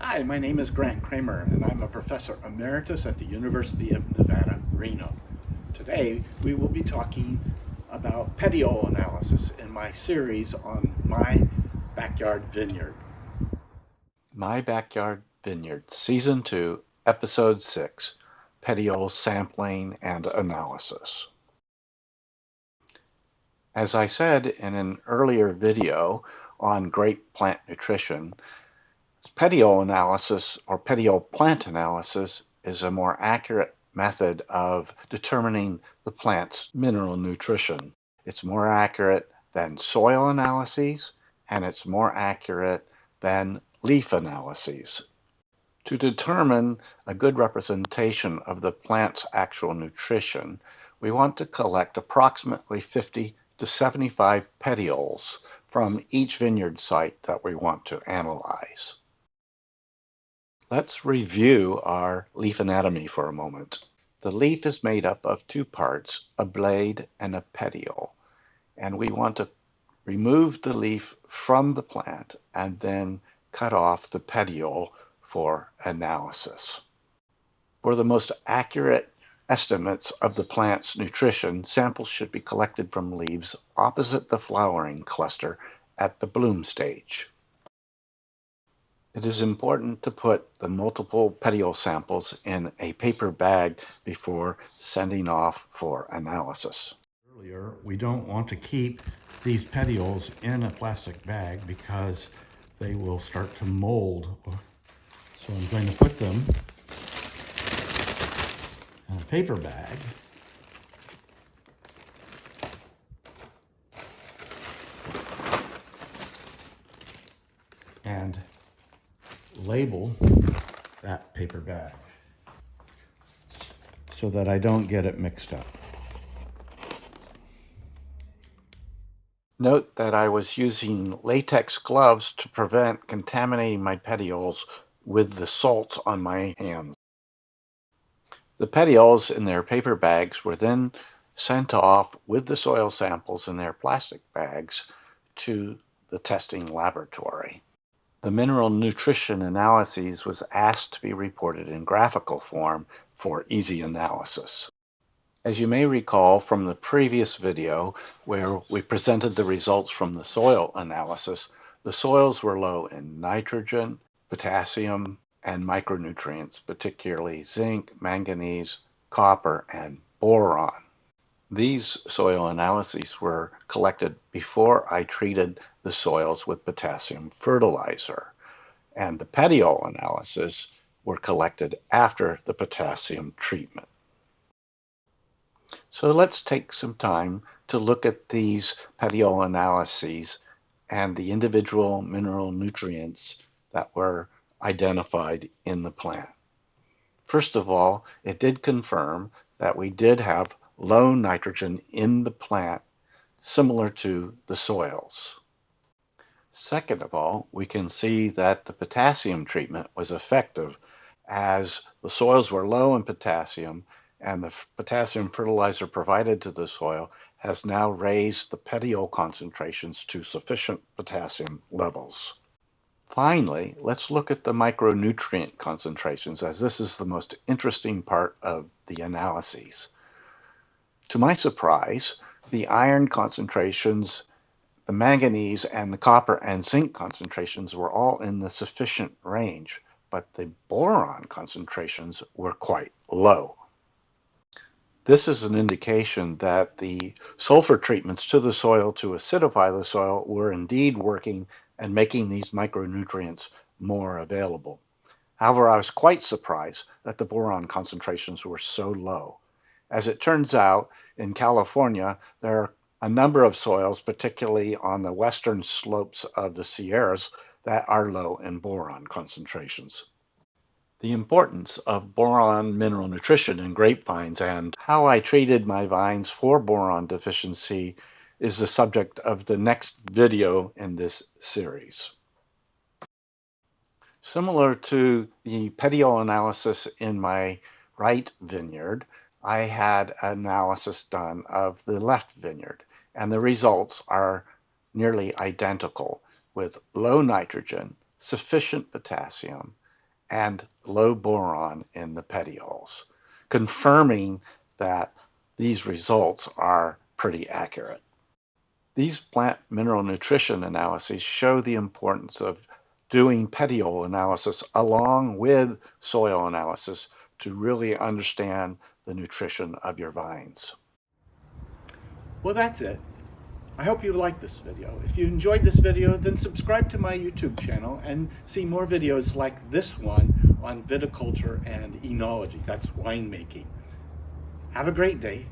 Hi, my name is Grant Kramer, and I'm a professor emeritus at the University of Nevada, Reno. Today, we will be talking about petiole analysis in my series on my backyard vineyard. My Backyard Vineyard, Season 2, Episode 6, Petiole Sampling and Analysis. As I said in an earlier video on grape plant nutrition, petiole analysis or petiole plant analysis is a more accurate method of determining the plant's mineral nutrition. It's more accurate than soil analyses, and it's more accurate than leaf analyses. To determine a good representation of the plant's actual nutrition, we want to collect approximately 50 to 75 petioles from each vineyard site that we want to analyze. Let's review our leaf anatomy for a moment. The leaf is made up of two parts, a blade and a petiole, and we want to remove the leaf from the plant and then cut off the petiole for analysis. For the most accurate estimates of the plant's nutrition, samples should be collected from leaves opposite the flowering cluster at the bloom stage. It is important to put the multiple petiole samples in a paper bag before sending off for analysis. Earlier, we don't want to keep these petioles in a plastic bag because they will start to mold. So I'm going to put them in a paper bag. And label that paper bag so that I don't get it mixed up. Note that I was using latex gloves to prevent contaminating my petioles with the salt on my hands. The petioles in their paper bags were then sent off with the soil samples in their plastic bags to the testing laboratory. The mineral nutrition analyses was asked to be reported in graphical form for easy analysis. As you may recall from the previous video where we presented the results from the soil analysis, the soils were low in nitrogen, potassium, and micronutrients, particularly zinc, manganese, copper, and boron. These soil analyses were collected before I treated the soils with potassium fertilizer, and the petiole analysis were collected after the potassium treatment. So let's take some time to look at these petiole analyses and the individual mineral nutrients that were identified in the plant. First of all, it did confirm that we did have low nitrogen in the plant, similar to the soils. Second of all, we can see that the potassium treatment was effective as the soils were low in potassium, and the potassium fertilizer provided to the soil has now raised the petiole concentrations to sufficient potassium levels. Finally, let's look at the micronutrient concentrations, as this is the most interesting part of the analyses. To my surprise, the iron concentrations, the manganese, and the copper and zinc concentrations were all in the sufficient range, but the boron concentrations were quite low. This is an indication that the sulfur treatments to the soil to acidify the soil were indeed working and making these micronutrients more available. However, I was quite surprised that the boron concentrations were so low. As it turns out, in California, there are a number of soils, particularly on the western slopes of the Sierras, that are low in boron concentrations. The importance of boron mineral nutrition in grapevines and how I treated my vines for boron deficiency is the subject of the next video in this series. Similar to the petiole analysis in my right vineyard, I had analysis done of the left vineyard, and the results are nearly identical with low nitrogen, sufficient potassium, and low boron in the petioles, confirming that these results are pretty accurate. These plant mineral nutrition analyses show the importance of doing petiole analysis along with soil analysis to really understand the nutrition of your vines. Well, that's it. I hope you liked this video. If you enjoyed this video, then subscribe to my YouTube channel and see more videos like this one on viticulture and enology. That's winemaking. Have a great day.